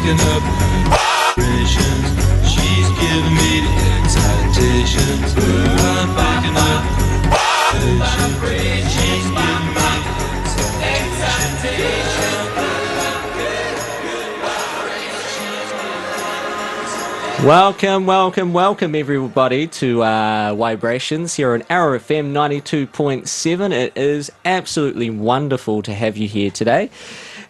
picking up vibrations. She's giving me the excitations. I'm picking up vibrations. She's giving me the excitations. Welcome everybody to Waibrations here on RFM 92.7. It is absolutely wonderful to have you here today.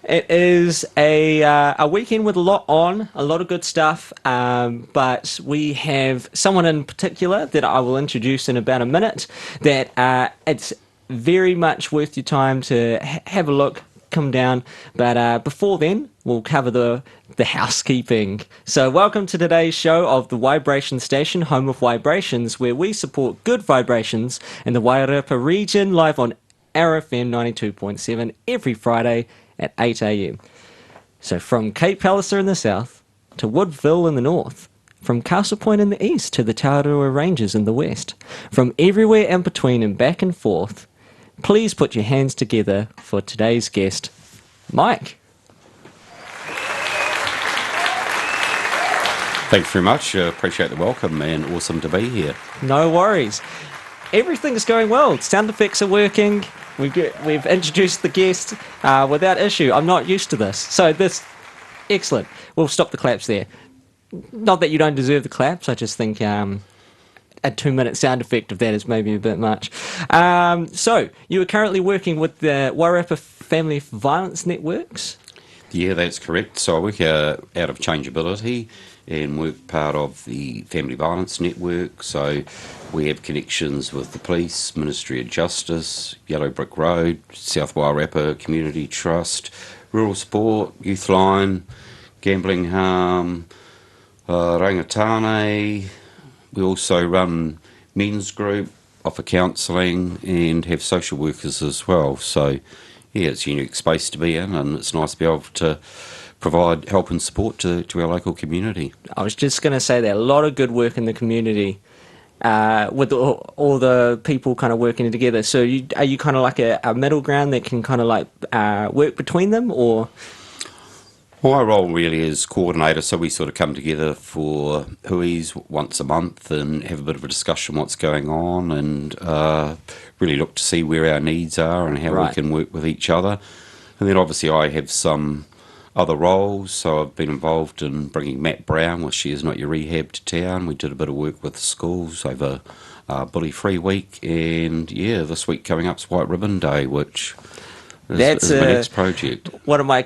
It is a weekend with a lot on, a lot of good stuff, but we have someone in particular that I will introduce in about a minute that it's very much worth your time to have a look, come down, but before then we'll cover the housekeeping. So welcome to today's show of the Waibrations Station, home of Waibrations, where we support good vibrations in the Wairarapa region, live on RFM 92.7 every Friday at 8 a.m. So from Cape Palliser in the south to Woodville in the north, from Castle Point in the east to the Taurua Ranges in the west, from everywhere in between and back and forth, please put your hands together for today's guest, Mike. Thanks very much. Appreciate the welcome and awesome to be here. No worries. Everything's going well. Sound effects are working. We've introduced the guest without issue. I'm not used to this. So excellent. We'll stop the claps there. Not that you don't deserve the claps. I just think a 2-minute sound effect of that is maybe a bit much. So you are currently working with the Wairarapa Family Violence Networks? Yeah, that's correct. So I work out of Changeability and work part of the Family Violence Network. So we have connections with the police, Ministry of Justice, Yellow Brick Road, South Wairarapa Community Trust, Rural Sport, Youth Line, Gambling Harm, Rangatane. We also run men's group, offer counselling and have social workers as well. So yeah, it's a unique space to be in, and it's nice to be able to provide help and support to our local community. I was just going to say that a lot of good work in the community with all the people kind of working together. So are you kind of like a middle ground that can kind of like work between them, or? My role really is coordinator, so we sort of come together for hui's once a month and have a bit of a discussion what's going on, and really look to see where our needs are and how we can work with each other. And then obviously I have some other roles, so I've been involved in bringing Matt Brown with She Is Not Your Rehab to town. We did a bit of work with schools over Bully Free Week, and yeah, this week coming up is White Ribbon Day, which is my next project. One of my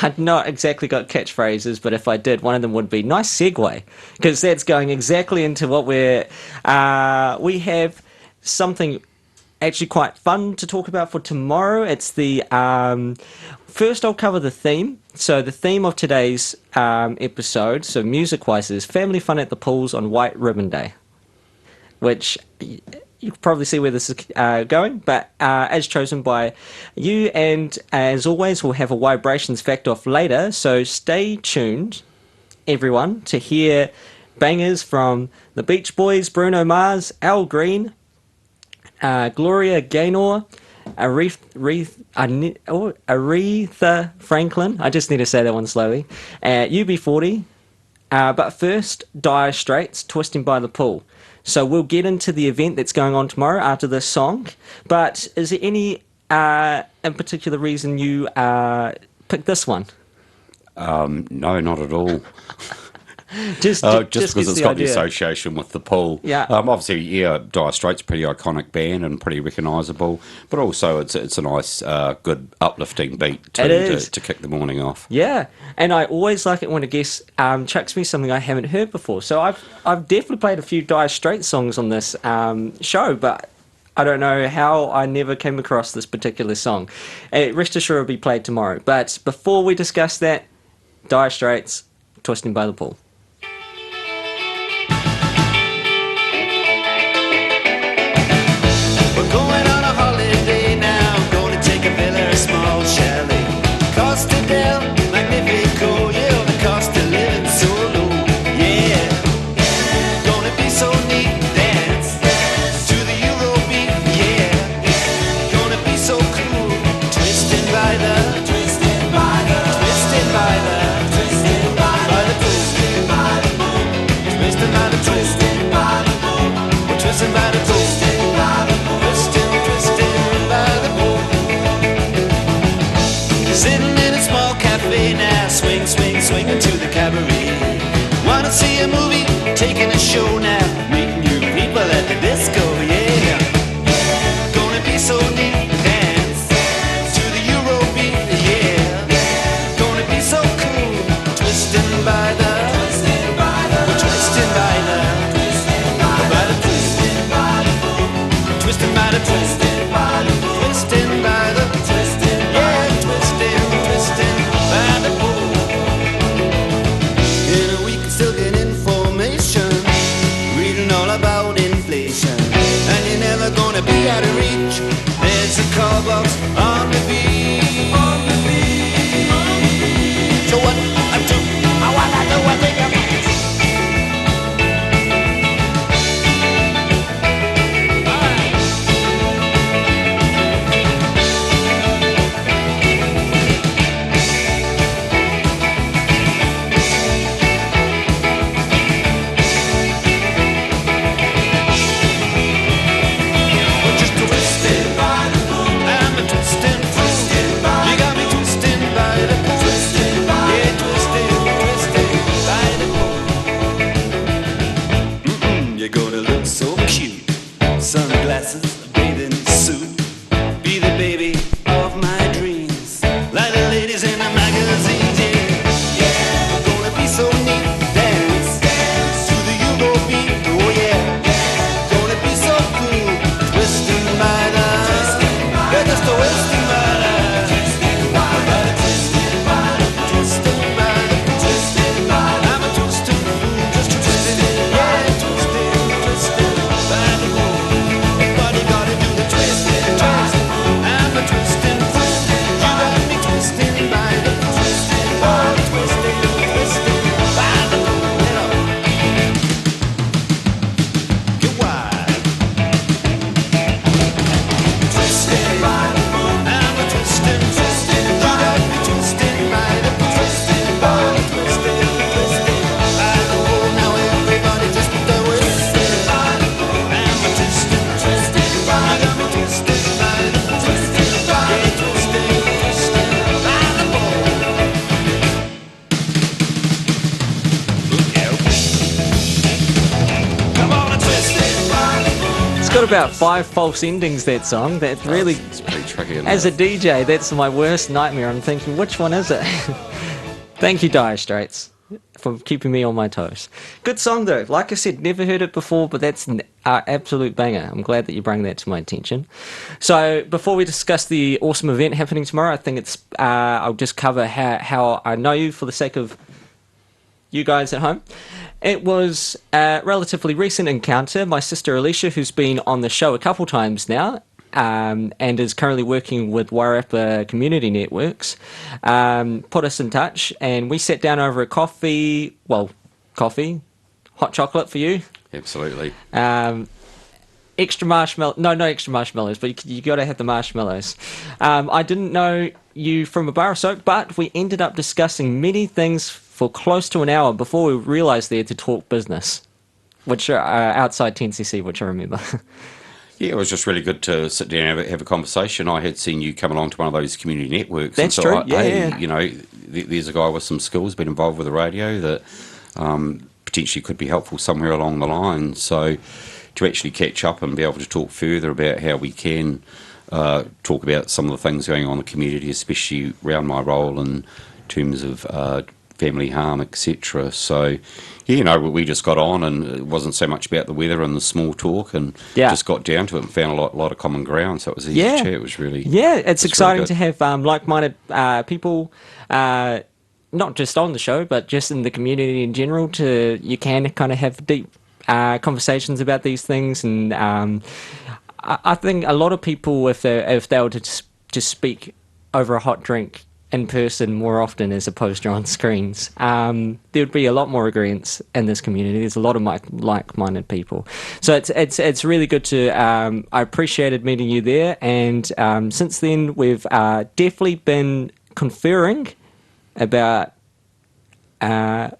I've not exactly got catchphrases, but if I did, one of them would be nice segue, because that's going exactly into what we have something actually quite fun to talk about for tomorrow. It's the first I'll cover the theme. So the theme of today's episode, so music-wise, is Family Fun at the Pools on White Ribbon Day, which you can probably see where this is going, but as chosen by you, and as always, we'll have a Waibrations fact off later, so stay tuned, everyone, to hear bangers from the Beach Boys, Bruno Mars, Al Green, Gloria Gaynor, Aretha Franklin, I just need to say that one slowly, UB40, but first, Dire Straits, Twisting by the Pool. So we'll get into the event that's going on tomorrow after this song, but is there any in particular reason you picked this one? No, not at all. Just because it's got the association with the pool. Yeah. Obviously, yeah, Dire Straits, pretty iconic band and pretty recognisable, but also it's a nice, good, uplifting beat to kick the morning off. Yeah, and I always like it when a guest chucks me something I haven't heard before. So I've definitely played a few Dire Straits songs on this show, but I don't know how I never came across this particular song. Rest assured it'll be played tomorrow. But before we discuss that, Dire Straits, Twisting by the Pool. Twisted by the swinging to the cabaret. Wanna see a movie, taking a show now, meeting new people at the disco, yeah. Gonna be so neat, dance to the Eurobeat, yeah. Gonna be so cool, twisting by the, twisting by the, twisting by the, twisting by the, twisting by the, twisting by the, twisting by the, twisting by the, twisting, yeah, twisting, twisting by the pool. In a week, still get information, reading all about inflation, and you're never gonna be out of reach. There's a call box on the beach. So what I do, what I do, I think I'm. Just twisted by the moon, I'm a twisting fool. You got me twisting by the pool. Yeah, twisting, twisting by the pool. You're gonna look so cute, sunglasses, bathing suit, be the baby of my dreams, like the ladies in the magazines. Yeah, you're gonna be so neat, dance to the Eurobeat. Oh yeah, gonna be so cool, twisting by the, yeah, just twisting by the, twisting by the, twisting by the, twisting by the, twisting by the. I'm a twisting fool, just twisting, yeah, twisting, twisting by the moon. Everybody gotta do the twisting, twisting. I'm a twisting fool, you got me twisting by the, twisting, oh, twisting, twisting by the moon. You know, get wild. Twisting by the moon, I'm a twisting, twisting. You got me twisting by the, twisting by the, twisting, twisting by the moon. Now everybody just put their twisting by the moon. I'm a twisting, twisting. You got me twisting by the, twisting by the, twisting, twisting by the moon. Look out. Come on and twist it by the moon. It's got about 5 false endings, that song. That really, It's pretty tricky. Isn't as a it? DJ, that's my worst nightmare. I'm thinking, which one is it? Thank you, Dire Straits, for keeping me on my toes. Good song, though. Like I said, never heard it before, but that's an absolute banger. I'm glad that you bring that to my attention. So, before we discuss the awesome event happening tomorrow, I think it's I'll just cover how I know you for the sake of you guys at home. It was a relatively recent encounter. My sister Alicia, who's been on the show a couple times now, and is currently working with Wairarapa Community Networks, put us in touch, and we sat down over a coffee, hot chocolate for you, Absolutely. extra marshmallow, no extra marshmallows, but you got to have the marshmallows. I didn't know you from a bar of soap, but we ended up discussing many things for close to an hour before we realised they had to talk business, which are outside 10cc, which I remember. Yeah, it was just really good to sit down and have a conversation. I had seen you come along to one of those community networks. That's and true, thought, yeah, hey, yeah. you know, there's a guy with some skills, been involved with the radio that potentially could be helpful somewhere along the line. So to actually catch up and be able to talk further about how we can talk about some of the things going on in the community, especially around my role in terms of family harm, etc. So, yeah, you know, we just got on, and it wasn't so much about the weather and the small talk, and just got down to it and found a lot of common ground. So it was easy to chat. It was really it's exciting really to have like-minded people, not just on the show, but just in the community in general. You can kind of have deep conversations about these things, and I think a lot of people, if they were to just speak over a hot drink in person more often as opposed to on screens, there would be a lot more agreements in this community. There's a lot of like-minded people, so it's really good to. I appreciated meeting you there, and since then we've definitely been conferring about at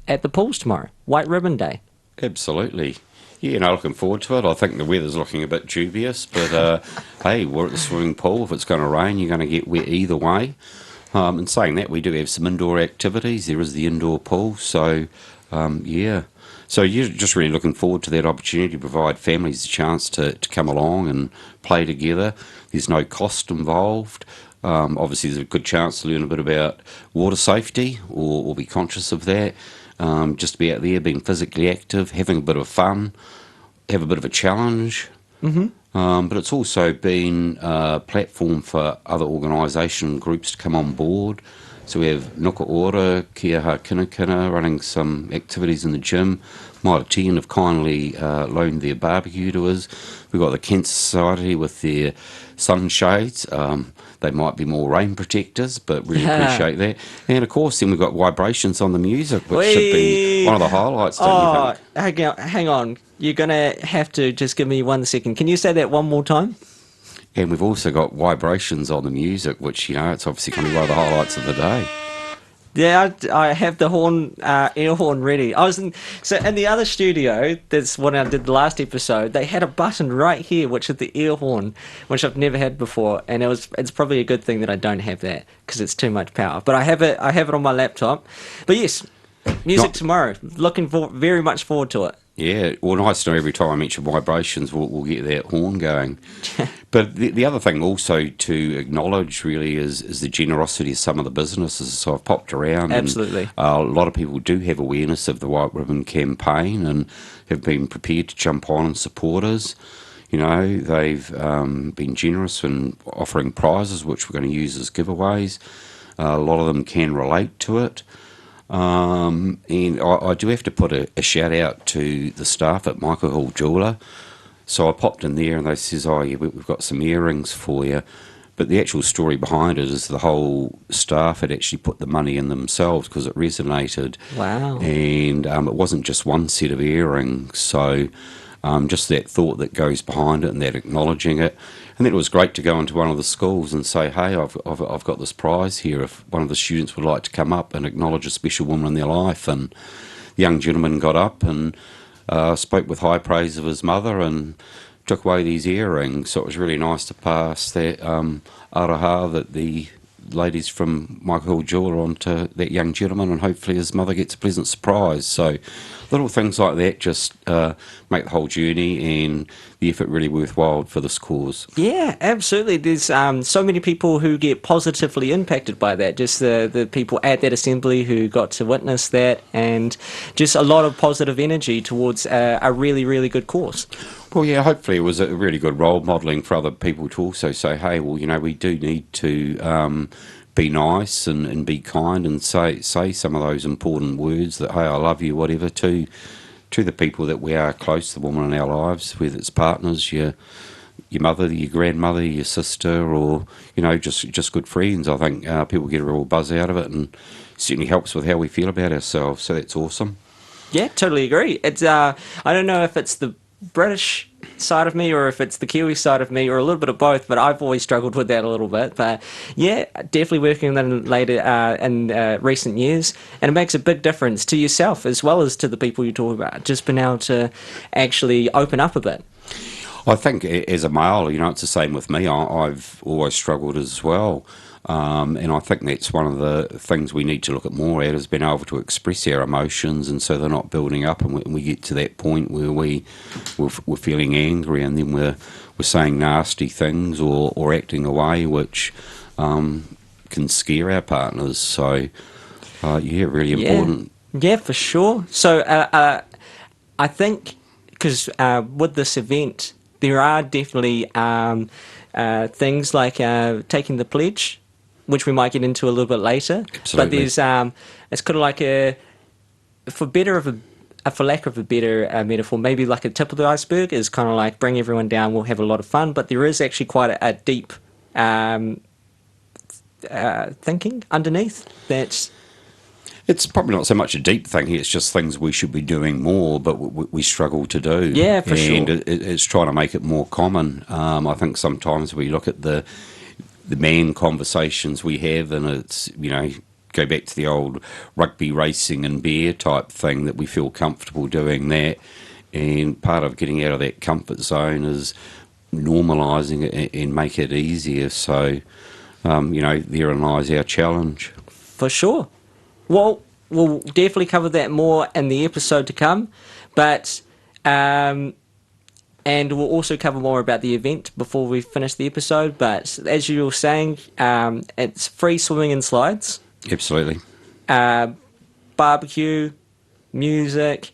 the pools tomorrow, White Ribbon Day. Absolutely. Yeah, you know, looking forward to it. I think the weather's looking a bit dubious, but hey, we're at the swimming pool. If it's going to rain, you're going to get wet either way. And saying that, we do have some indoor activities. There is the indoor pool, so yeah. So you're just really looking forward to that opportunity to provide families a chance to come along and play together. There's no cost involved. Obviously, there's a good chance to learn a bit about water safety or be conscious of that. Just to be out there, being physically active, having a bit of fun, have a bit of a challenge. But it's also been a platform for other organisation groups to come on board. So we have Nuka Ora, Kia Ha Kinakina running some activities in the gym. Mitre 10 have kindly loaned their barbecue to us. We've got the Cancer Society with their sunshades. They might be more rain protectors, but really appreciate that. And of course, then we've got Waibrations on the music, which should be one of the highlights, don't you think? Hang on. You're going to have to just give me 1 second. Can you say that one more time? And we've also got Waibrations on the music, which, it's obviously going to be one of the highlights of the day. Yeah, I have the air horn ready. In the other studio, that's what I did the last episode. They had a button right here, which is the air horn, which I've never had before, and it's probably a good thing that I don't have that because it's too much power. But I have it on my laptop. But yes, music tomorrow. Very much forward to it. Yeah, well, nice to know every time I mention Waibrations, we'll get that horn going. But the other thing also to acknowledge really is the generosity of some of the businesses. So I've popped around. Absolutely. And, a lot of people do have awareness of the White Ribbon campaign and have been prepared to jump on and support us. They've been generous in offering prizes, which we're going to use as giveaways. A lot of them can relate to it. And I do have to put a shout out to the staff at Michael Hill Jeweller. So I popped in there and they says, "Oh yeah, we've got some earrings for you." But the actual story behind it is the whole staff had actually put the money in themselves because it resonated. Wow. And it wasn't just one set of earrings. So just that thought that goes behind it and that acknowledging it. And then it was great to go into one of the schools and say, "Hey, I've got this prize here. If one of the students would like to come up and acknowledge a special woman in their life." And the young gentleman got up and spoke with high praise of his mother and took away these earrings. So it was really nice to pass that araha that the ladies from Michael Hill Jeweller on to that young gentleman, and hopefully his mother gets a pleasant surprise. So little things like that just make the whole journey and the effort really worthwhile for this cause. Yeah, absolutely. There's so many people who get positively impacted by that. Just the people at that assembly who got to witness that, and just a lot of positive energy towards a really, really good cause. Well, yeah, hopefully it was a really good role modelling for other people to also say, hey, well, we do need to be nice and be kind and say some of those important words that, hey, I love you, whatever, to the people that we are close, the women in our lives, whether it's partners, your mother, your grandmother, your sister, or, just good friends. I think people get a real buzz out of it, and certainly helps with how we feel about ourselves, so that's awesome. Yeah, totally agree. It's I don't know if it's the British side of me or if it's the Kiwi side of me or a little bit of both, but I've always struggled with that a little bit. But yeah, definitely working on that later in recent years, and it makes a big difference to yourself as well as to the people you talk about, just being able to actually open up a bit. I think as a male, it's the same with me. I've always struggled as well. And I think that's one of the things we need to look at more at, is being able to express our emotions, and so they're not building up, and we get to that point where we're feeling angry, and then we're saying nasty things or acting away, which can scare our partners. So, really important. Yeah, for sure. So I think because with this event, there are definitely things like taking the pledge, which we might get into a little bit later. Absolutely. But there's it's kind of like for lack of a better metaphor, maybe like a tip of the iceberg is kind of like bring everyone down, we'll have a lot of fun, but there is actually quite a deep thinking underneath that's... It's probably not so much a deep thing here, it's just things we should be doing more, but we struggle to do. Yeah, for sure. And it's trying to make it more common. I think sometimes we look at the man conversations we have, and it's, go back to the old rugby, racing and beer type thing, that we feel comfortable doing that. And part of getting out of that comfort zone is normalising it and make it easier. So... therein lies our challenge. For sure. Well, we'll definitely cover that more in the episode to come, but and we'll also cover more about the event before we finish the episode. But as you were saying, it's free swimming and slides, Absolutely. barbecue, music,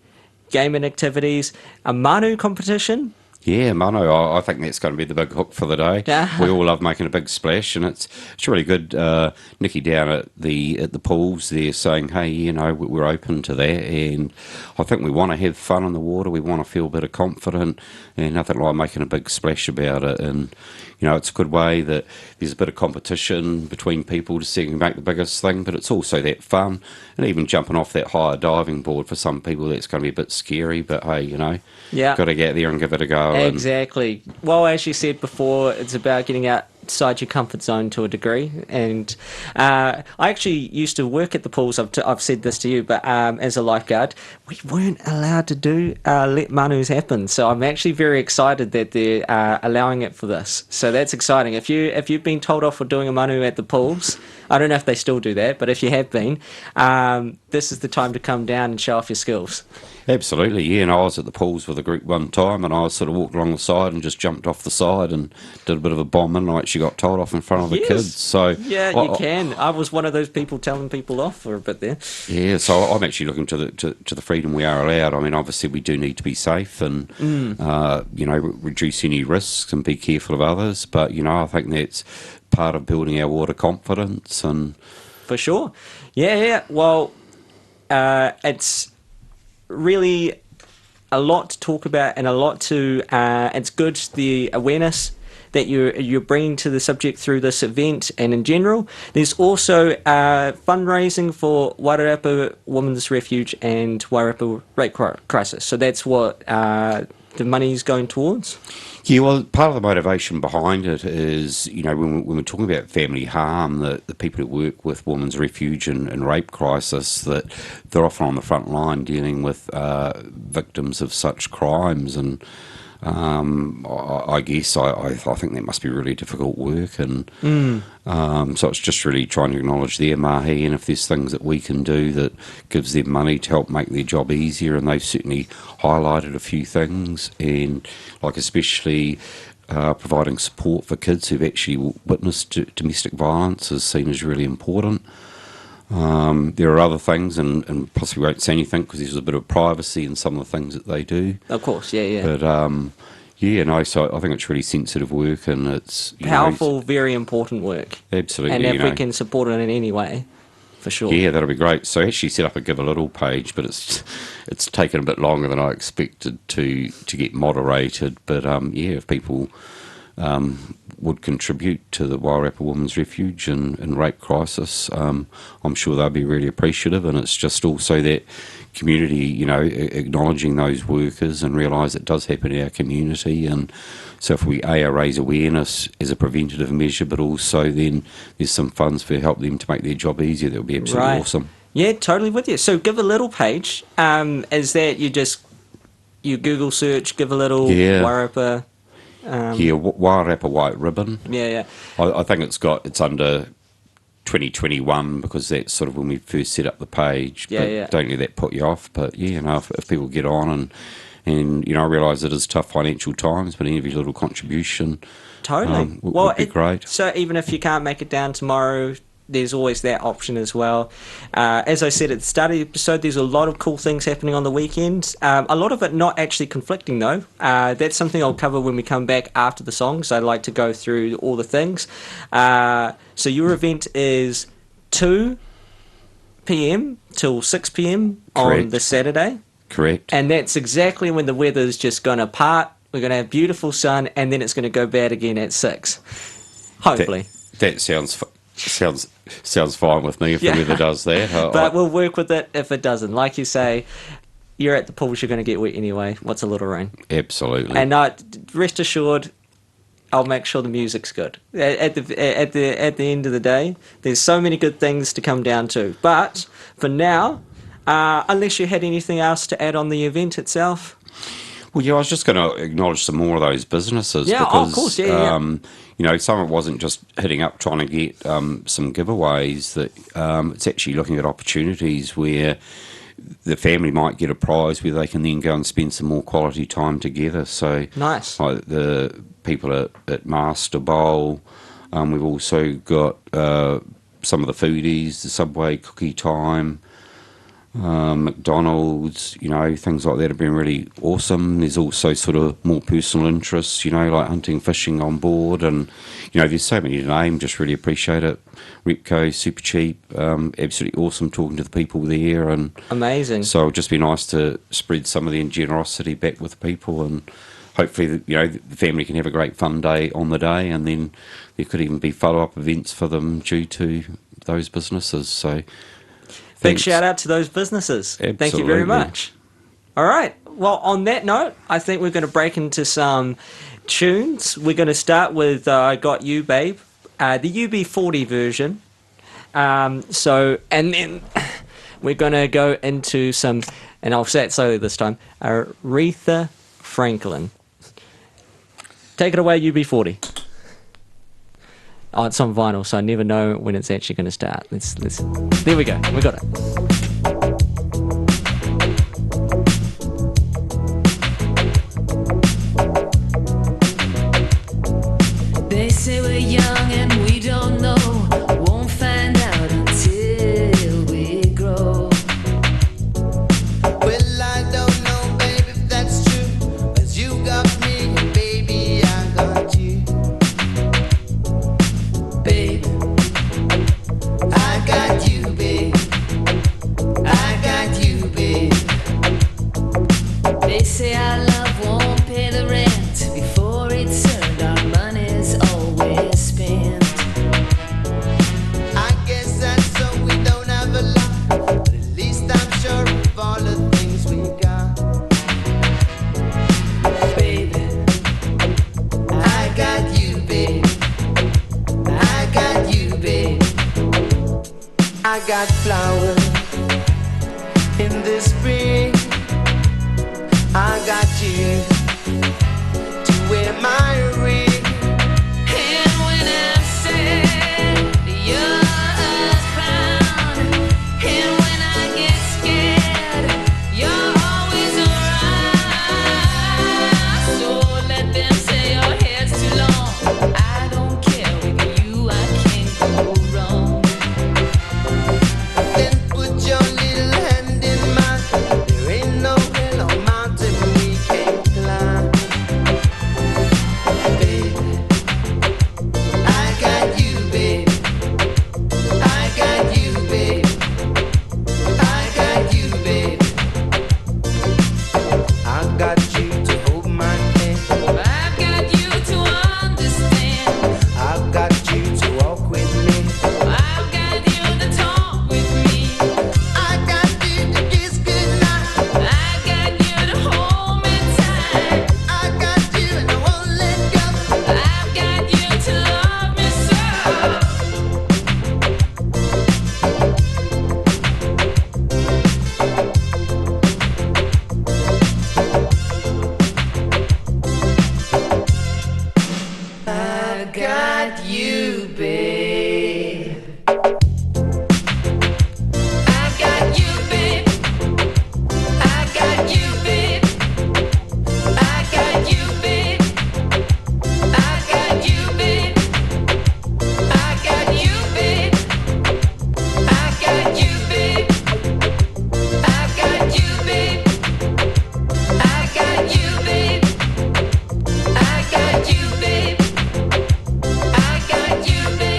gaming activities, a manu competition. Yeah, Mano, I think that's going to be the big hook for the day. We all love making a big splash, and it's really good. Nikki down at the pools there saying, hey, we're open to that, and I think we want to have fun in the water. We want to feel a bit of confident, and nothing like making a big splash about it. And it's a good way that there's a bit of competition between people to see who can make the biggest thing, but it's also that fun. And even jumping off that higher diving board, for some people that's going to be a bit scary, but hey, Yeah. got to get there and give it a go. Exactly. Well, as you said before, it's about getting outside your comfort zone to a degree. And I actually used to work at the pools. I've said this to you, but as a lifeguard, we weren't allowed to let manus happen. So I'm actually very excited that they're allowing it for this. So that's exciting. If you've been told off for doing a manu at the pools, I don't know if they still do that, but if you have been, this is the time to come down and show off your skills. Absolutely, yeah. And I was at the pools with a group one time, and I sort of walked along the side and just jumped off the side and did a bit of a bomb, and I actually got told off in front of the kids. So yeah, you can. I was one of those people telling people off for a bit there. Yeah, so I'm actually looking to the freedom we are allowed. I mean, obviously we do need to be safe and reduce any risks and be careful of others. But I think that's part of building our water confidence. And for sure, yeah. Well, it's really a lot to talk about and a lot to it's good, the awareness that you're bringing to the subject through this event and in general. There's also fundraising for Wairarapa Women's Refuge and Wairarapa Rape Crisis, so that's what the money's going towards. Yeah, well, part of the motivation behind it is, when we're talking about family harm, that the people who work with Women's Refuge and Rape Crisis, that they're often on the front line dealing with victims of such crimes. And I guess I think that must be really difficult work. And so it's just really trying to acknowledge their mahi, and if there's things that we can do that gives them money to help make their job easier. And they've certainly highlighted a few things, and like especially providing support for kids who've actually witnessed domestic violence is seen as really important. There are other things, and possibly won't say anything because there's a bit of privacy in some of the things that they do. Of course, yeah. But so I think it's really sensitive work, and it's powerful, very important work. Absolutely. And if we can support it in any way, for sure. Yeah, that'll be great. So I actually set up a Give a Little page, but it's taken a bit longer than I expected to get moderated. But if people would contribute to the Wairarapa Women's Refuge and Rape Crisis, I'm sure they'll be really appreciative. And it's just also that community, acknowledging those workers and realise it does happen in our community. And so if we raise awareness as a preventative measure, but also then there's some funds for help them to make their job easier, that would be absolutely awesome. Yeah, totally with you. So Give a Little page, is that you Google search Give a Little Wairarapa? Wairarapa White Ribbon. Yeah. I think it's under 2021 because that's sort of when we first set up the page. But don't let that put you off. But if people get on and I realise it is tough financial times, but any little contribution totally would be great. So even if you can't make it down tomorrow, there's always that option as well. As I said at the start of the episode, there's a lot of cool things happening on the weekend. A lot of it not actually conflicting though. That's something I'll cover when we come back after the songs. I like to go through all the things. So your event is 2 p.m. till 6 p.m. on the Saturday. Correct. And that's exactly when the weather's just going to part. We're going to have beautiful sun, and then it's going to go bad again at 6. Hopefully. That sounds fine with me if the weather does that. But we'll work with it if it doesn't. Like you say, you're at the pools, you're going to get wet anyway. What's a little rain? Absolutely. And rest assured, I'll make sure the music's good. At the end of the day, there's so many good things to come down to. But for now, unless you had anything else to add on the event itself. Well, yeah, I was just going to acknowledge some more of those businesses Yeah, because, of course, yeah. some of it wasn't just hitting up trying to get some giveaways. That it's actually looking at opportunities where the family might get a prize where they can then go and spend some more quality time together. So Nice. like the people at Master Bowl, we've also got some of the foodies, the Subway Cookie Time. McDonald's, things like that have been really awesome. There's also sort of more personal interests, like hunting, fishing on board, and there's so many to name. Just really appreciate it. Repco, super cheap, absolutely awesome talking to the people there, and Amazing. so it'll just be nice to spread some of the generosity back with people, and hopefully, the family can have a great fun day on the day, and then there could even be follow-up events for them due to those businesses. So. Big Thanks. shout out to those businesses. Thank you very Absolutely. much. All right. Well, on that note, I think we're going to break into some tunes. We're going to start with I Got You, Babe, the UB40 version. And then we're going to go into some, and I'll say it slowly this time, Aretha Franklin. Take it away, UB40. Oh, it's on vinyl, so I never know when it's actually going to start. Let's. There we go. We got it. They say we're young and we don't know. Won't find out until we grow. Well, I don't know, baby, if that's true. 'Cause you got me, baby, I got you. Babe, I got you, babe. I got you, babe. they say our love won't pay the rent. Before it's earned, our money's always spent. I guess that's so we don't have a lot. But at least I'm sure of all the things we got. Baby, I got you, babe. I got you, babe. I got flowers in the spring. I got you to wear my ring. and when I'm sad, you're a clown. And when I get scared, you're always around. So let them say your hair's too long. I don't care, with you I can't go wrong. Then put your little hand in mine. There ain't no hill or mountain we can't climb. Baby, I got you, babe. I got you, babe. I got you, babe. I got you to hold my hand. I've got you to understand. I've got you to walk with me. I've got you to talk with me. I got you to kiss goodnight. I've got you to hold me tight. I got you and I won't let go. I've got you to love me so. I got you, babe. I got you, babe. I got you, babe. I got you, babe. I got you, babe. I got you, babe. I got you, babe. I got you, babe. I got you, babe. I got you, babe. I got you, babe.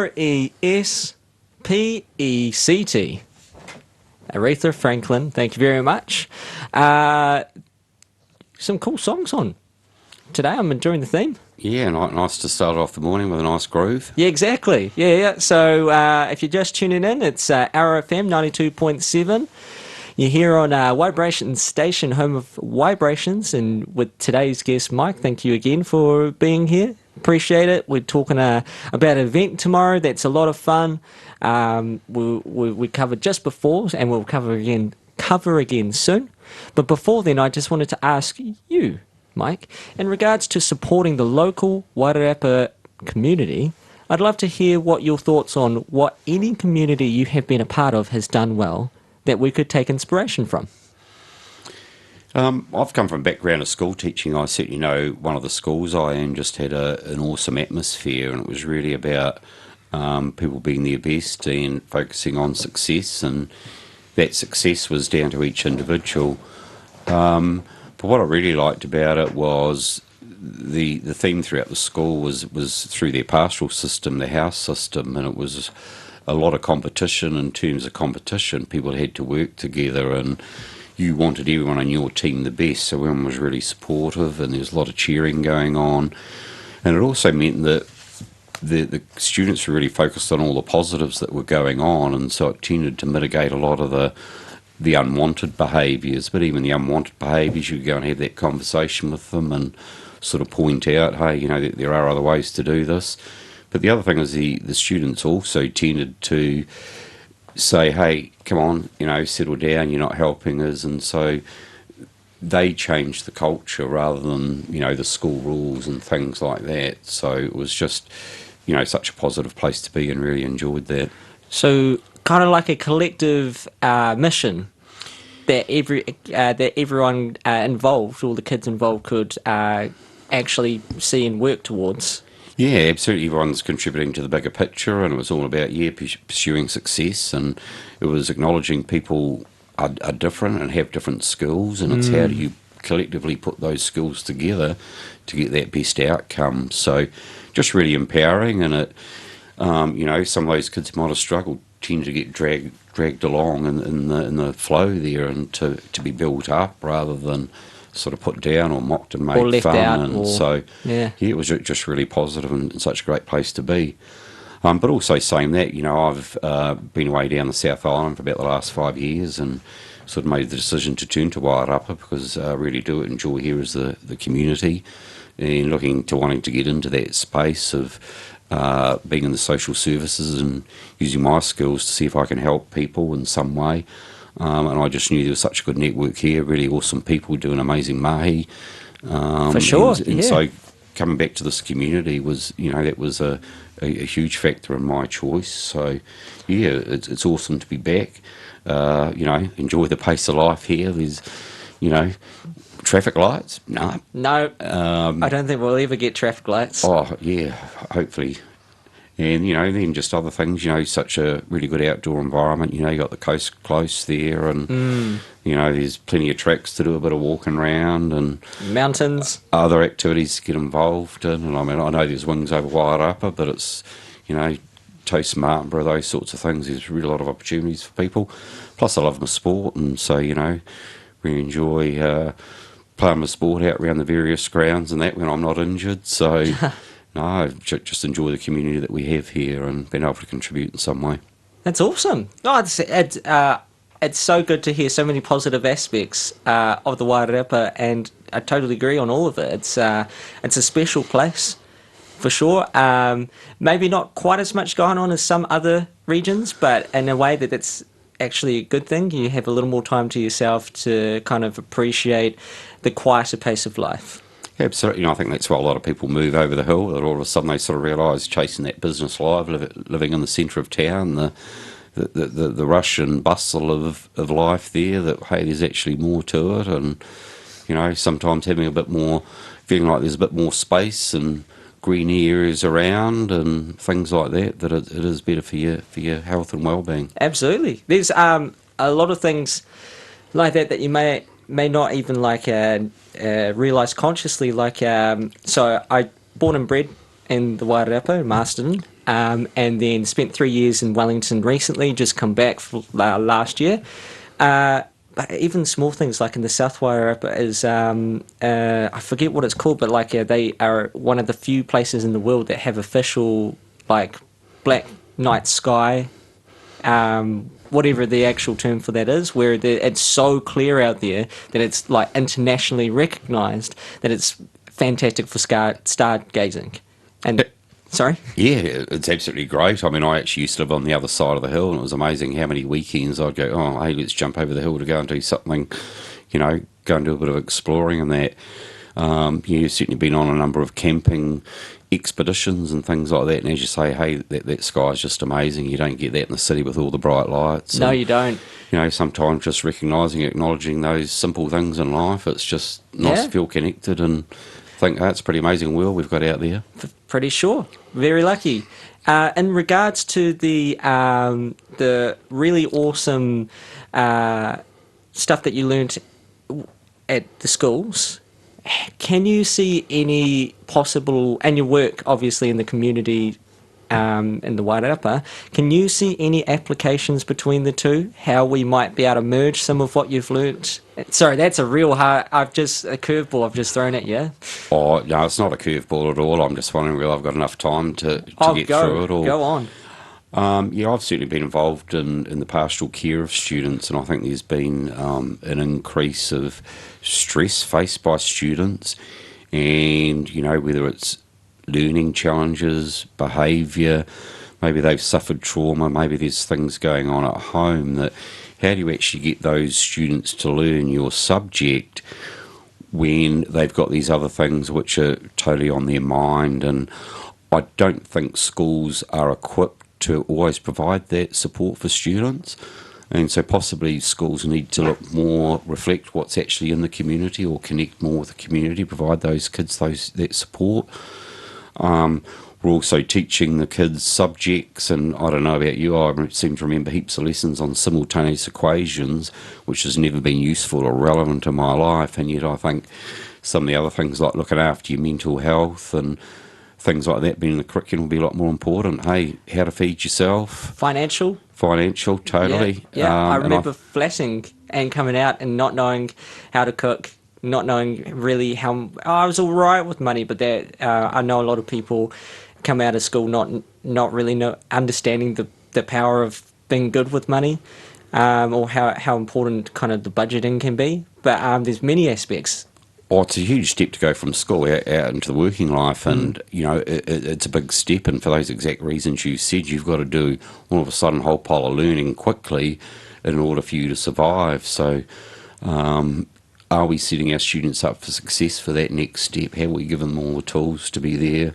Respect. Aretha Franklin, thank you very much. Some cool songs on today. I'm enjoying the theme. Yeah, nice to start off the morning with a nice groove. Yeah, exactly. Yeah. So if you're just tuning in, it's RFM 92.7. You're here on Waibrations Station, home of Waibrations, and with today's guest, Mike. Thank you again for being here. Appreciate it. We're talking about an event tomorrow that's a lot of fun. We covered just before, and we'll cover again soon. But before then, I just wanted to ask you, Mike, in regards to supporting the local Wairarapa community, I'd love to hear what your thoughts on what any community you have been a part of has done well that we could take inspiration from. I've come from a background of school teaching. I certainly know one of the schools I in just had an awesome atmosphere, and it was really about people being their best and focusing on success, and that success was down to each individual. But what I really liked about it was the theme throughout the school was through their pastoral system, the house system, and it was a lot of competition. In terms of competition, people had to work together, and you wanted everyone on your team the best, so everyone was really supportive, and there was a lot of cheering going on. And it also meant that the students were really focused on all the positives that were going on, and so it tended to mitigate a lot of the unwanted behaviours. But even the unwanted behaviours, you could go and have that conversation with them and sort of point out, hey, there are other ways to do this. But the other thing is the students also tended to say, hey, come on, settle down, you're not helping us. And so they changed the culture rather than, the school rules and things like that. So it was just, such a positive place to be, and really enjoyed that. So kind of like a collective mission that everyone involved, all the kids involved, could actually see and work towards. Yeah, absolutely. Everyone's contributing to the bigger picture, and it was all about, pursuing success, and it was acknowledging people are different and have different skills, and it's how do you collectively put those skills together to get that best outcome. So just really empowering, and it, some of those kids might have struggled, tend to get dragged along in the flow there, and to be built up rather than sort of put down or mocked and made or left fun. out, and so it was just really positive and such a great place to be. But also saying that, I've been away down the South Island for about the last 5 years, and sort of made the decision to turn to Wairarapa because I really do enjoy here as the community, and wanting to get into that space of being in the social services and using my skills to see if I can help people in some way. And I just knew there was such a good network here, really awesome people doing amazing mahi. For sure, and so coming back to this community was, that was a huge factor in my choice. So, it's awesome to be back. Enjoy the pace of life here. There's, traffic lights? No. I don't think we'll ever get traffic lights. Oh, yeah, hopefully. And, then just other things, such a really good outdoor environment. You got the coast close there, and, there's plenty of tracks to do a bit of walking around, and mountains. Other activities to get involved in. And I know there's wings over Wairarapa, but it's, Toast Martinborough, those sorts of things. There's really a lot of opportunities for people. Plus, I love my sport, and so, we enjoy playing my sport out around the various grounds and that when I'm not injured. So... No, I just enjoy the community that we have here and being able to contribute in some way. That's awesome. Oh, it's so good to hear so many positive aspects of the Wairarapa, and I totally agree on all of it. It's a special place, for sure. Maybe not quite as much going on as some other regions, but in a way that's actually a good thing. You have a little more time to yourself to kind of appreciate the quieter pace of life. Absolutely, I think that's why a lot of people move over the hill. That all of a sudden they sort of realise chasing that business life, living in the centre of town, the rush and bustle of life there. That hey, there's actually more to it, and sometimes having a bit more, feeling like there's a bit more space and green areas around and things like that. That it is better for your health and well-being. Absolutely, there's a lot of things like that you may not even realise consciously. So I born and bred in the Wairarapa, in Masterton. and then spent 3 years in Wellington recently, just come back for, last year. But even small things like in the South Wairarapa is, I forget what it's called, but like they are one of the few places in the world that have official like black night sky, whatever the actual term for that is, where it's so clear out there that it's like internationally recognised that it's fantastic for stargazing. And sorry? Yeah, it's absolutely great. I mean, I actually used to live on the other side of the hill, and it was amazing how many weekends I'd go, oh, hey, let's jump over the hill to go and do something, you know, go and do a bit of exploring and that. You've certainly been on a number of camping expeditions and things like that, and as you say, hey, that sky's just amazing. You don't get that in the city with all the bright lights. No, and, you don't. you know, sometimes just recognising, acknowledging those simple things in life, it's just nice to feel connected and think, it's a pretty amazing world we've got out there. Pretty sure. Very lucky. In regards to the really awesome stuff that you learnt at the schools, can you see any possible, and your work obviously in the community in the Wairarapa, can you see any applications between the two? How we might be able to merge some of what you've learnt? Sorry, that's a real hard, a curveball I've just thrown at you. Oh, no, it's not a curveball at all. I'm just wondering whether I've got enough time to get through it. Or, go on. Yeah, I've certainly been involved in the pastoral care of students, and I think there's been an increase of stress faced by students, and, you know, whether it's learning challenges, behaviour, maybe they've suffered trauma, maybe there's things going on at home, that how do you actually get those students to learn your subject when they've got these other things which are totally on their mind? And I don't think schools are equipped to always provide that support for students, and so possibly schools need to look more, reflect what's actually in the community, or connect more with the community, provide those kids that support. We're also teaching the kids subjects, and I don't know about you, I seem to remember heaps of lessons on simultaneous equations, which has never been useful or relevant in my life, and yet I think some of the other things like looking after your mental health and things like that being in the curriculum will be a lot more important. Hey, how to feed yourself. Financial, totally. Yeah, I remember flashing and coming out and not knowing how to cook, not knowing really how... I was all right with money, but I know a lot of people come out of school not really understanding the power of being good with money, or how important kind of the budgeting can be. But there's many aspects. Oh, it's a huge step to go from school out into the working life, and you know it's a big step. And for those exact reasons you said, you've got to do all of a sudden a whole pile of learning quickly in order for you to survive. So, are we setting our students up for success for that next step? Have we given them all the tools to be there,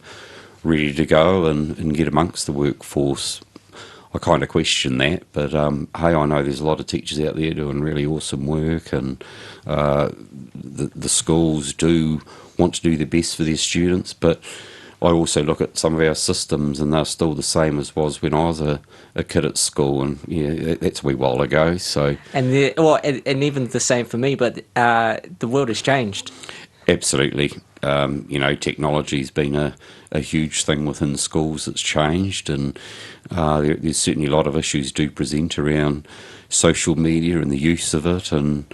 ready to go and get amongst the workforce? I kind of question that, but hey, I know there's a lot of teachers out there doing really awesome work, and the schools do want to do their best for their students, but I also look at some of our systems and they're still the same as was when I was a kid at school, and yeah, that's a wee while ago. So and even the same for me, but the world has changed. Absolutely. You know, technology's been a huge thing within schools that's changed, and there's certainly a lot of issues do present around social media and the use of it, and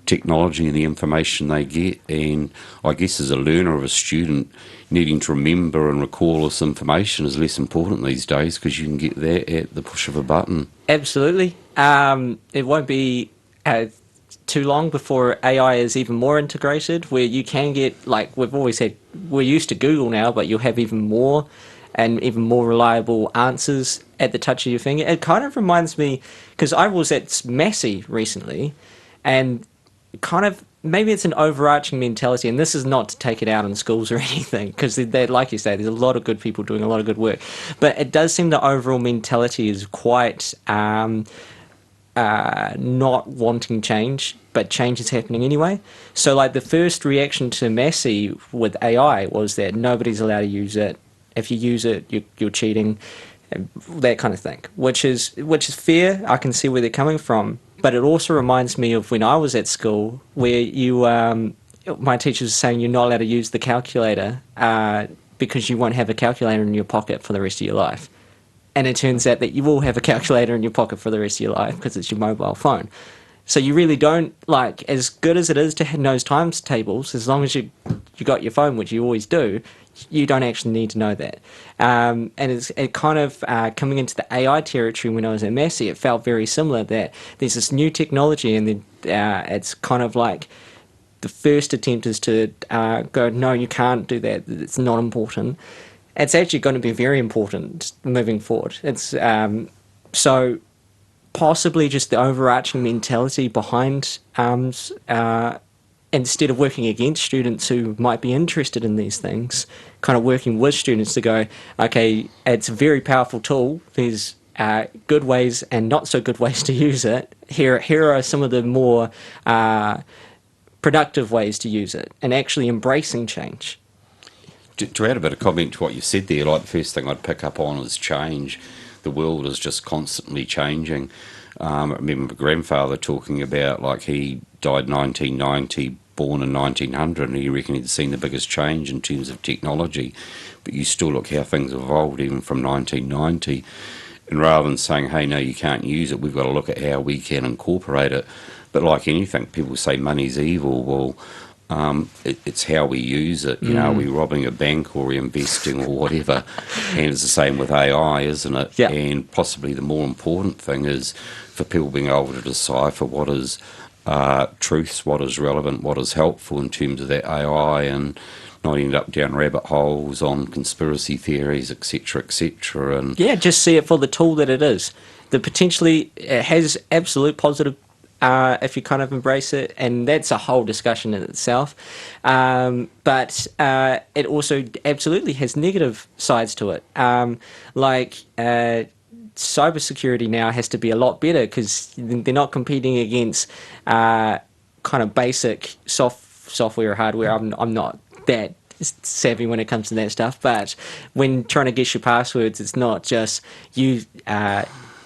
technology and the information they get. And I guess as a learner, of a student, needing to remember and recall this information is less important these days, because you can get that at the push of a button. Absolutely. It won't be too long before AI is even more integrated, where you can get, like we've always said, we're used to Google now, but you'll have even more and even more reliable answers at the touch of your finger. It kind of reminds me, because I was at Massey recently, and kind of maybe it's an overarching mentality, and this is not to take it out on schools or anything, because like you say, there's a lot of good people doing a lot of good work, but it does seem the overall mentality is quite not wanting change, but change is happening anyway. So like the first reaction to Massey with AI was that nobody's allowed to use it. If you use it, you're cheating, that kind of thing, which is fair. I can see where they're coming from, but it also reminds me of when I was at school, where my teachers were saying you're not allowed to use the calculator because you won't have a calculator in your pocket for the rest of your life. and it turns out that you will have a calculator in your pocket for the rest of your life because it's your mobile phone. So you really don't, like, as good as it is to know times tables, as long as you got your phone, which you always do, you don't actually need to know that. And it kind of coming into the AI territory when I was at Massey, it felt very similar that there's this new technology, and then it's kind of like the first attempt is to go, no, you can't do that. It's not important. It's actually going to be very important moving forward. It's so possibly just the overarching mentality behind instead of working against students who might be interested in these things, kind of working with students to go, okay, it's a very powerful tool. There's good ways and not so good ways to use it. Here are some of the more productive ways to use it, and actually embracing change. To add a bit of comment to what you said there, like the first thing I'd pick up on is change. The world is just constantly changing. I remember my grandfather talking about, like, he died 1990, born in 1900, and he reckoned he'd seen the biggest change in terms of technology. But you still look how things have evolved even from 1990. And rather than saying, hey, no, you can't use it, we've got to look at how we can incorporate it. But like anything, people say money's evil. Well, it's how we use it. You know, are we robbing a bank or investing or whatever? And it's the same with AI, isn't it? Yeah. And possibly the more important thing is for people being able to decipher what is truths, what is relevant, what is helpful in terms of that AI, and not end up down rabbit holes on conspiracy theories, etc. And Yeah, just see it for the tool that it is. That potentially it has absolute positive if you kind of embrace it, and that's a whole discussion in itself. But it also absolutely has negative sides to it. Cybersecurity now has to be a lot better because they're not competing against kind of basic software or hardware. I'm not that savvy when it comes to that stuff, but when trying to guess your passwords, it's not just you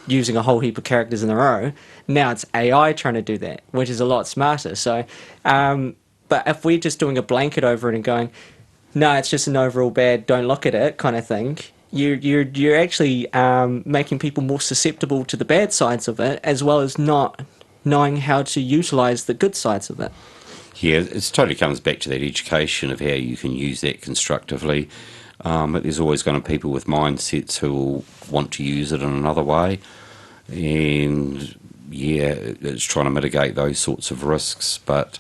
using a whole heap of characters in a row. Now it's AI trying to do that, which is a lot smarter. So, but if we're just doing a blanket over it and going, no, it's just an overall bad, don't look at it kind of thing, you're actually making people more susceptible to the bad sides of it, as well as not knowing how to utilize the good sides of it. yeah, it totally comes back to that education of how you can use that constructively. But there's always going to be people with mindsets who will want to use it in another way. And yeah, it's trying to mitigate those sorts of risks. But,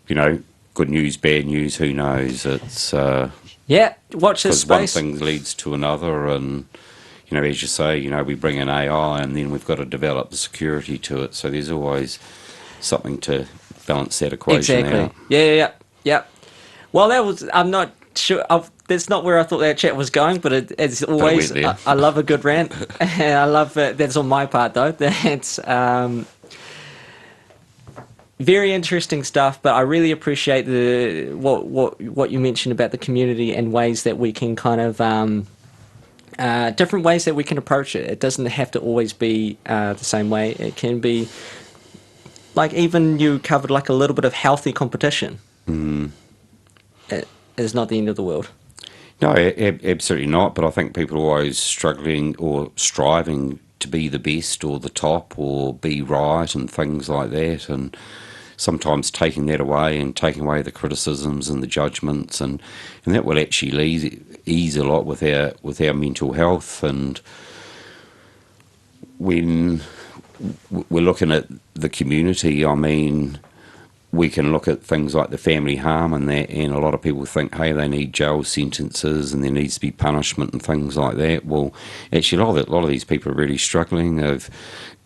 you know, good news, bad news, who knows? It's Yeah, watch this because one space. thing leads to another. And, you know, as you say, you know, we bring in AI and then we've got to develop the security to it. So there's always something to balance that equation out. Yeah. Well, I'm not sure. That's not where I thought that chat was going, but it's always. went there. I love a good rant. And I love it. That's on my part, though. That's very interesting stuff. But I really appreciate what you mentioned about the community and ways that we can kind of different ways that we can approach it. It doesn't have to always be the same way. It can be like, even you covered like a little bit of healthy competition. It is not the end of the world. No, absolutely not. But I think people are always struggling or striving to be the best or the top or be right and things like that. And sometimes taking that away and taking away the criticisms and the judgments, and that will actually ease a lot with our mental health. And when we're looking at the community, I mean, we can look at things like the family harm and that, and a lot of people think, hey, they need jail sentences and there needs to be punishment and things like that. Well, actually, a lot of these people are really struggling.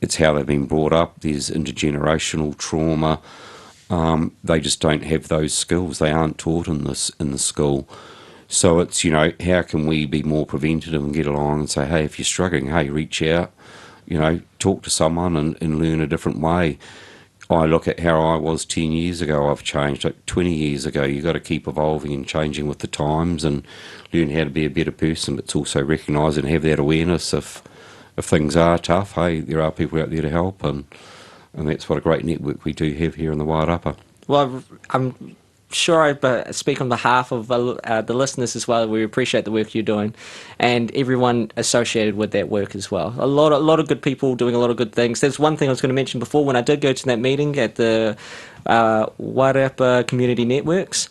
It's how they've been brought up. There's intergenerational trauma. They just don't have those skills. They aren't taught in the school. So it's, you know, how can we be more preventative and get along and say, hey, if you're struggling, hey, reach out, you know, talk to someone and learn a different way. I look at how I was 10 years ago. I've changed. Like 20 years ago, you've got to keep evolving and changing with the times and learn how to be a better person. But it's also recognise and have that awareness if things are tough, hey, there are people out there to help. And that's what a great network we do have here in the Wairarapa. Well, I'm sure I speak on behalf of the listeners as well. We appreciate the work you're doing, and everyone associated with that work as well. A lot of good people doing a lot of good things. There's one thing I was going to mention before when I did go to that meeting at the Wairarapa Community Networks.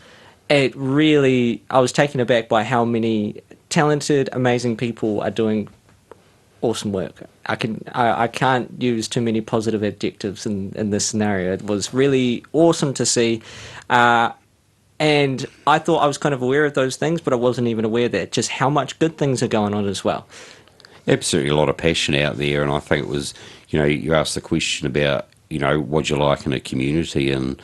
It really, I was taken aback by how many talented, amazing people are doing awesome work. I can't use too many positive adjectives in this scenario. It was really awesome to see, and I thought I was kind of aware of those things, but I wasn't even aware that just how much good things are going on as well. Absolutely, a lot of passion out there, and I think it was, you asked the question about, what you like in a community, and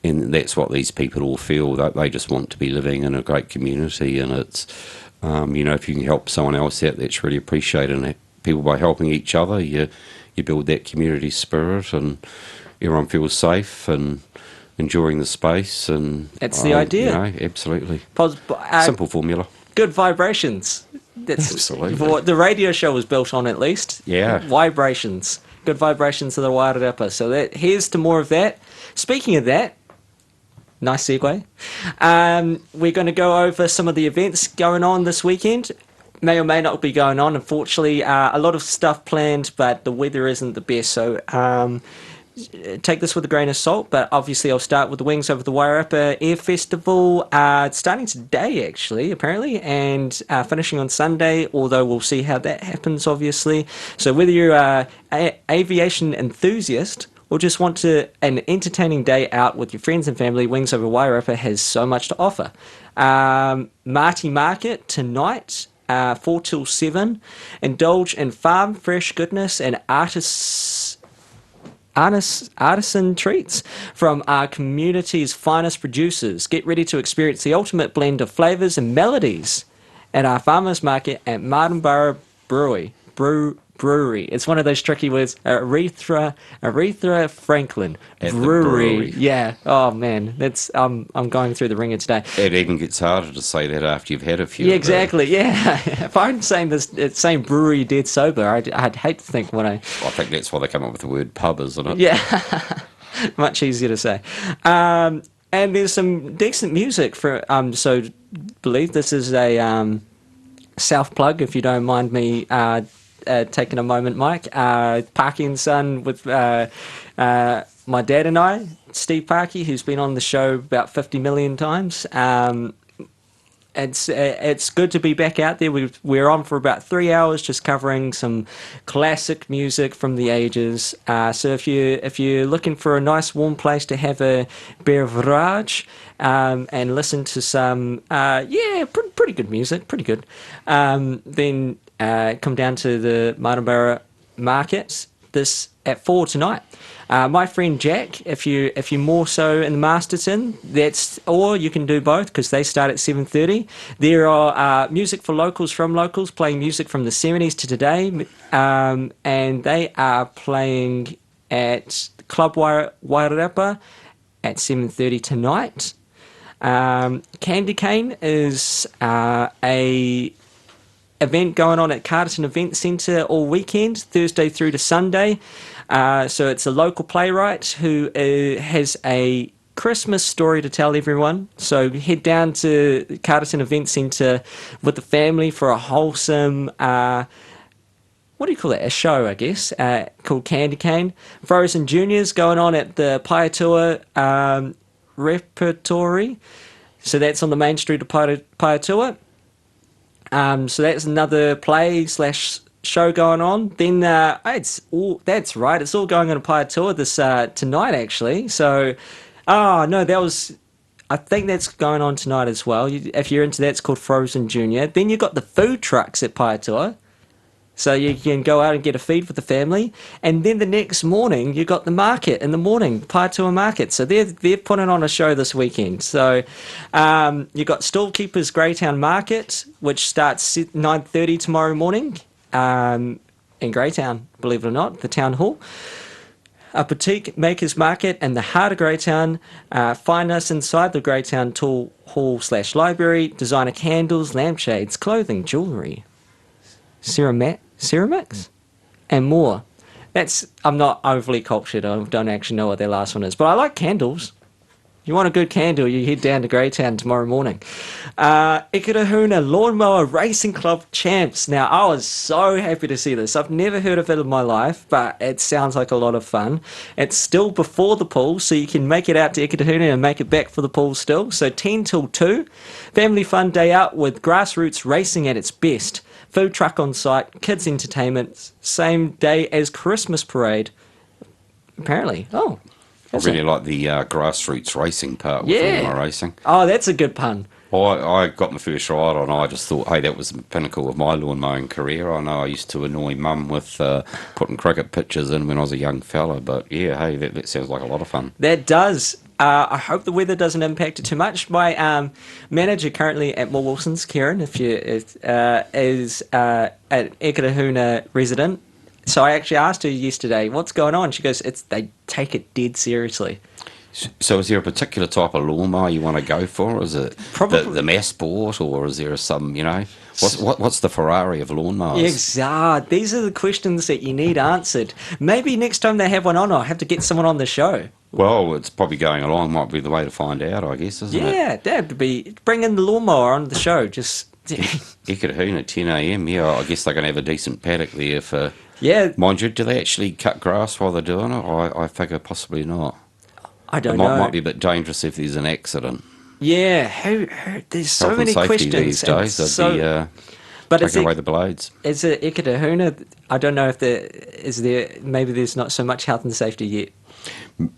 that's what these people all feel. They just want to be living in a great community, and it's, if you can help someone else out, that's really appreciated. And people, by helping each other, you build that community spirit, and everyone feels safe and enjoying the space. And that's the idea. Absolutely. Simple formula. Good vibrations. That's Absolutely. what the radio show was built on, at least. Yeah. Waibrations. Good vibrations of the Wairarapa. So here's to more of that. Speaking of that, nice segue. We're going to go over some of the events going on this weekend. May or may not be going on. Unfortunately, a lot of stuff planned, but the weather isn't the best. So take this with a grain of salt. But obviously, I'll start with the Wings Over the Wairarapa Air Festival, starting today, actually, apparently, and finishing on Sunday, although we'll see how that happens, obviously. So whether you're an aviation enthusiast or just want an entertaining day out with your friends and family, Wings Over Wairarapa has so much to offer. Marty Market tonight, 4 till 7. Indulge in farm fresh goodness and artisan treats from our community's finest producers. Get ready to experience the ultimate blend of flavours and melodies at our farmers market at Martinborough Brewery. It's one of those tricky words. Aretha Franklin At the Brewery. brewery. Yeah. Oh man, that's I'm going through the ringer today. It even gets harder to say that after you've had a few. Yeah, exactly. Yeah. If I'm saying saying brewery dead sober, I'd hate to think what I think that's why they come up with the word pub, isn't it? Yeah. Much easier to say. And there's some decent music for so believe this is a self plug, if you don't mind me taking a moment, Mike. Parky and Son with my dad and I, Steve Parky, who's been on the show about 50 million times. It's good to be back out there. We're on for about 3 hours, just covering some classic music from the ages. So if you're looking for a nice warm place to have a beverage and listen to some pretty good music, pretty good, then come down to the Martinborough Market at 4 tonight. My friend Jack, if you're more so in the Masterton, or you can do both because they start at 7:30. There are music for locals from locals playing music from the 70s to today, and they are playing at Club Wairarapa at 7:30 tonight. Candy Cane is a event going on at Carterton Event Centre all weekend, Thursday through to Sunday. So it's a local playwright who has a Christmas story to tell everyone. So head down to Carterton Event Centre with the family for a wholesome, what do you call it? A show, I guess, called Candy Cane. Frozen Juniors going on at the Paetua Repertory. So that's on the main street of Paetua. So that's another play / show going on. Then that's right. It's all going on a Paetua this tonight actually. So, I think that's going on tonight as well. If you're into that, it's called Frozen Junior. Then you've got the food trucks at Paetua. So you can go out and get a feed for the family. And then the next morning, you got the market in the morning, Paetua Market. So they're putting on a show this weekend. So you got Stallkeeper's Greytown Market, which starts at 9:30 tomorrow morning in Greytown, believe it or not, the town hall. A boutique makers market in the heart of Greytown. Find us inside the Greytown Tool Hall / library. Designer candles, lampshades, clothing, jewellery, ceramics, and more. I'm not overly cultured. I don't actually know what their last one is, but I like candles. You want a good candle, you head down to Greytown tomorrow morning. Ikirahuna Lawnmower Racing Club Champs. Now, I was so happy to see this. I've never heard of it in my life, but it sounds like a lot of fun. It's still before the pool, so you can make it out to Ikirahuna and make it back for the pool still. So 10 till 2. Family fun day out with grassroots racing at its best. Food truck on site, kids entertainment, same day as Christmas parade. Apparently. Oh. I really like the grassroots racing part with lawnmower racing. Oh, that's a good pun. I got my first ride on. I just thought, hey, that was the pinnacle of my lawn mowing career. I know I used to annoy mum with putting cricket pitches in when I was a young fella, but yeah, hey, that sounds like a lot of fun. That does. I hope the weather doesn't impact it too much. My manager currently at Moore Wilson's, Karen, is an Ikirahuna resident. So I actually asked her yesterday, what's going on? She goes, they take it dead seriously. So is there a particular type of lawnmower you want to go for? Is it Probably the mass sport, or is there some, what's the Ferrari of lawnmowers? Exactly. These are the questions that you need answered. Maybe next time they have one on, I'll have to get someone on the show. Well, it's probably going along. Might be the way to find out, I guess, isn't it? Yeah, that'd be bring in the lawnmower on the show. Just Ikirahuna at 10 a.m. Yeah, I guess they're going to have a decent paddock there for. Yeah. Mind you, do they actually cut grass while they're doing it? I figure possibly not. I don't know. It might be a bit dangerous if there's an accident. Yeah, there's so Health many and safety questions. these days. They'd be taking away the blades. Is it Ikirahuna? I don't know if maybe there's not so much health and safety yet.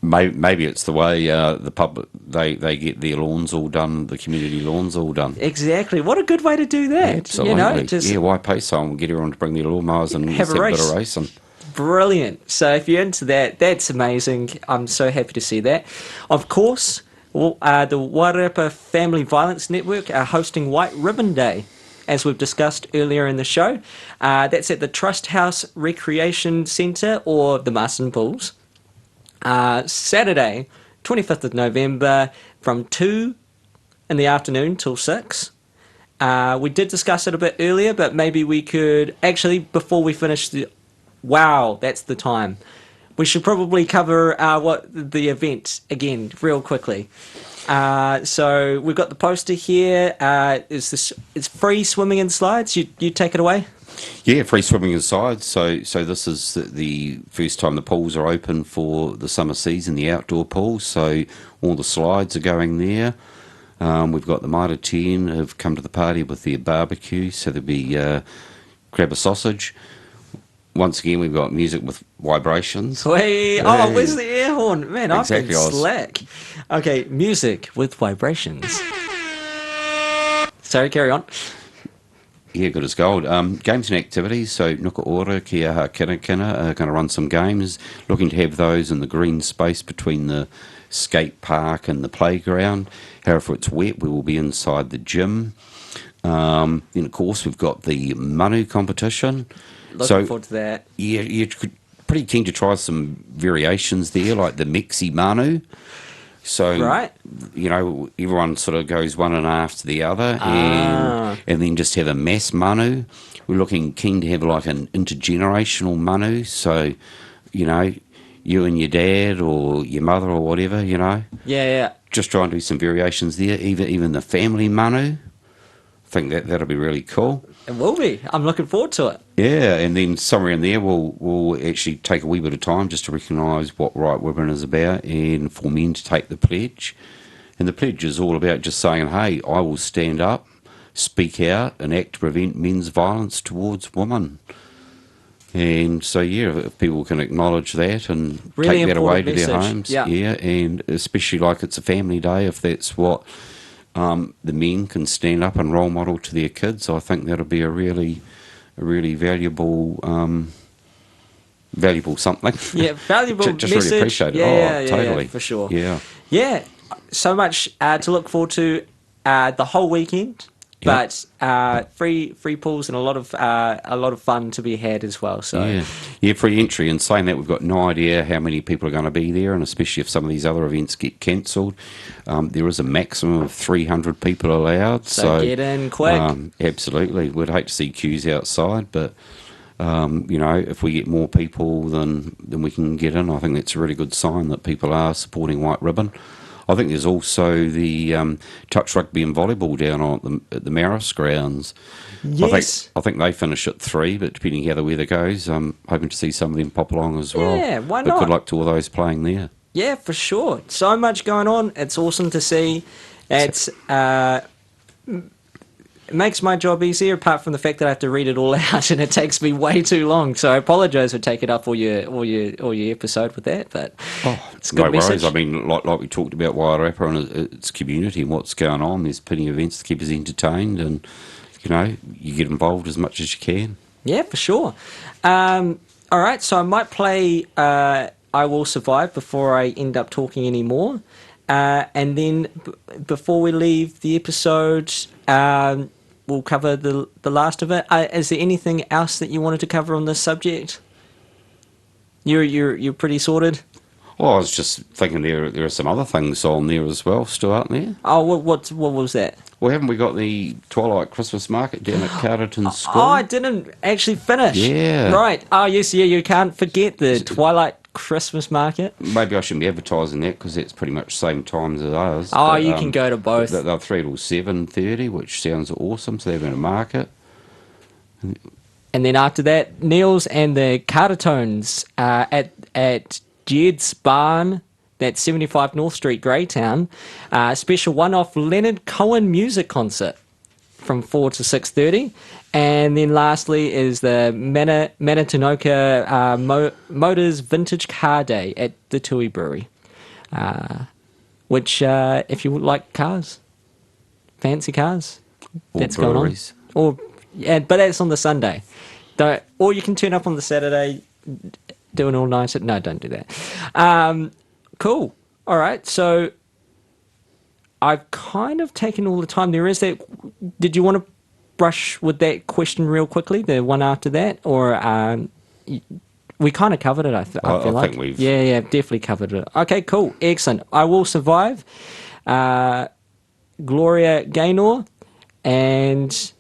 Maybe it's the way the public they get their lawns all done, the community lawns all done. Exactly. What a good way to do that. Absolutely. Why pay someone? We'll get everyone to bring their lawnmowers and have a bit race. of racing. Brilliant. So if you're into that, that's amazing. I'm so happy to see that. Of course, the Wairarapa Family Violence Network are hosting White Ribbon Day, as we've discussed earlier in the show. That's at the Trust House Recreation Centre or the Marston Pools. Saturday, 25th of November, from 2 in the afternoon till 6. We did discuss it a bit earlier, but maybe we could... Actually, before we finish Wow, that's the time. We should probably cover what the event again real quickly. So we've got the poster here. It's free swimming and slides. You take it away. Yeah, free swimming and slides. So this is the first time the pools are open for the summer season, the outdoor pools. So all the slides are going there. We've got the Mitre 10 have come to the party with their barbecue. So there'll be grab a sausage. Once again, we've got music with Waibrations. Hey. Oh, where's the air horn? Man, exactly, I've been slack. Okay, music with Waibrations. Sorry, carry on. Yeah, good as gold. Games and activities. So Nuka Ora, Kia Ha Kina Kina are going to run some games. Looking to have those in the green space between the skate park and the playground. However, if it's wet, we will be inside the gym. Then, of course, we've got the Manu competition. Looking forward to that. Yeah, you're pretty keen to try some variations there, like the Mexi Manu. So, right. Everyone sort of goes one and after the other, and then just have a mass Manu. We're looking keen to have like an intergenerational Manu. So, you and your dad or your mother or whatever, Yeah. Just try and do some variations there, even the family Manu. I think that'll be really cool. It will be. I'm looking forward to it. Yeah, and then somewhere in there we'll actually take a wee bit of time just to recognise what Right Ribbon is about and for men to take the pledge. And the pledge is all about just saying, hey, I will stand up, speak out and act to prevent men's violence towards women. And so, if people can acknowledge that and really take that away to message. their homes. Yeah, and especially like it's a family day, if that's what... the men can stand up and role model to their kids. I think that'll be a really valuable something. Yeah, valuable just message. really appreciate it. Yeah, Totally. for sure. Yeah. So much to look forward to the whole weekend. But free pools and a lot of fun to be had as well. So free entry. And saying that, we've got no idea how many people are going to be there, and especially if some of these other events get cancelled, there is a maximum of 300 people allowed. So get in quick. Absolutely, we'd hate to see queues outside, but if we get more people than we can get in, I think that's a really good sign that people are supporting White Ribbon. I think there's also the touch rugby and volleyball down on at the Maris grounds. Yes. I think they finish at 3, but depending how the weather goes, I'm hoping to see some of them pop along as well. Yeah, why But not? good luck to all those playing there. Yeah, for sure. So much going on. It's awesome to see. It's it makes my job easier, apart from the fact that I have to read it all out, and it takes me way too long. So I apologise for taking up all your episode with that, but it's a good No message. worries. I mean, like we talked about Wairarapa and its community and what's going on. There's plenty of events to keep us entertained, and you get involved as much as you can. Yeah, for sure. All right, so I might play I Will Survive before I end up talking anymore. And then before we leave the episode, we'll cover the last of it. Is there anything else that you wanted to cover on this subject? You're pretty sorted? Well, I was just thinking there are some other things on there as well, still, aren't there? Oh, what was that? Well, haven't we got the Twilight Christmas Market down at Carterton School? Oh, I didn't actually finish. Yeah. Right. Oh, yes, yeah, you can't forget the Twilight Christmas Market. Maybe I shouldn't be advertising that because it's pretty much the same times as ours. Oh, but, you can go to both. They're 3 till 7:30, which sounds awesome. So they're having a market. And then after that, Neil's and the Cartertones at Jed's Barn, that's 75 North Street, Greytown. Special one-off Leonard Cohen music concert from 4 to 6:30. And then lastly is the Manatinoka Motors Vintage Car Day at the Tui Brewery. Which, if you like cars, fancy cars, Or that's breweries. going on. But that's on the Sunday. Or you can turn up on the Saturday, do an all-nighter. No, don't do that. Cool. All right, so I've kind of taken all the time. There is that. Did you want to brush with that question real quickly, the one after that? Or we kind of covered it, I feel I like. think we've... Yeah, definitely covered it. Okay, cool. Excellent. I Will Survive. Gloria Gaynor. And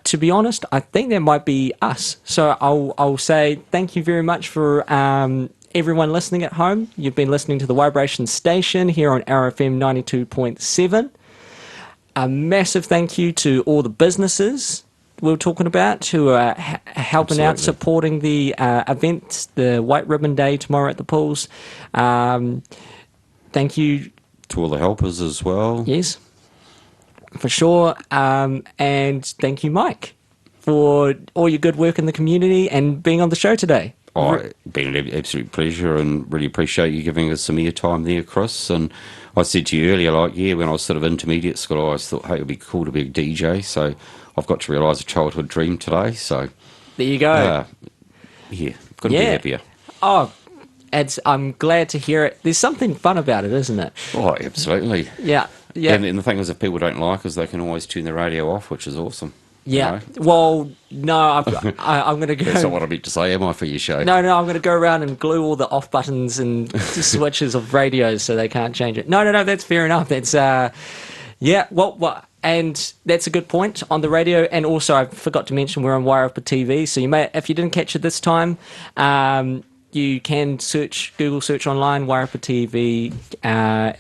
to be honest, I think that might be us. So I'll say thank you very much for everyone listening at home. You've been listening to the Waibrations station here on RFM 92.7. A massive thank you to all the businesses we were talking about who are helping out, Absolutely. supporting the event, the White Ribbon Day tomorrow at the pools. Thank you. To all the helpers as well. Yes, for sure. And thank you, Mike, for all your good work in the community and being on the show today. Oh, it's been an absolute pleasure and really appreciate you giving us some airtime there, Chris. And I said to you earlier, when I was sort of intermediate school, I always thought, hey, it would be cool to be a DJ. So I've got to realise a childhood dream today. So There you go. Couldn't be happier. Oh, I'm glad to hear it. There's something fun about it, isn't it? Oh, absolutely. Yeah. And the thing is, if people don't like us, they can always turn the radio off, which is awesome. Yeah. You know? Well, no, I'm going to go. That's not what I meant to say, am I, for your show? No, I'm going to go around and glue all the off buttons and switches of radios so they can't change it. No, that's fair enough. That's well, and that's a good point on the radio. And also, I forgot to mention we're on Wairarapa TV, so you may, if you didn't catch it this time, you can Google search online, Wairarapa TV,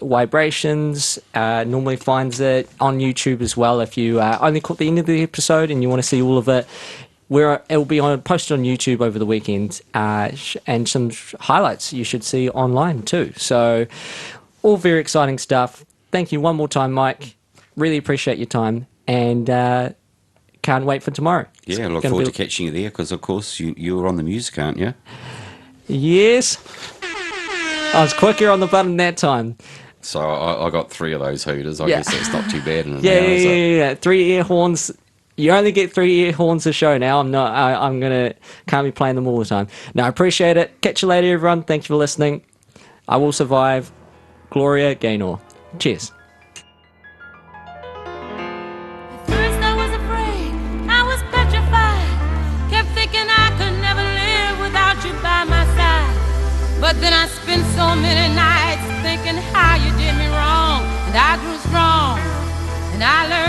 Waibrations, normally finds it on YouTube as well. If you only caught the end of the episode and you want to see all of it, it will be posted on YouTube over the weekend, and some highlights you should see online too. So, all very exciting stuff. Thank you one more time, Mike. Really appreciate your time, and can't wait for tomorrow. Yeah, I look forward to catching you there because, of course, you were on the music, aren't you? Yes. I was quicker on the button that time. So I got 3 of those hooters. I guess that's not too bad in an Yeah, hour, is it? yeah. 3 air horns. You only get 3 air horns a show now. Can't be playing them all the time. No, I appreciate it. Catch you later, everyone. Thank you for listening. I Will Survive. Gloria Gaynor. Cheers. First I was afraid, I was petrified. Kept thinking I could never live without you by my side. But then I spent so many nights thinking how you did me wrong. And I grew strong, and I learned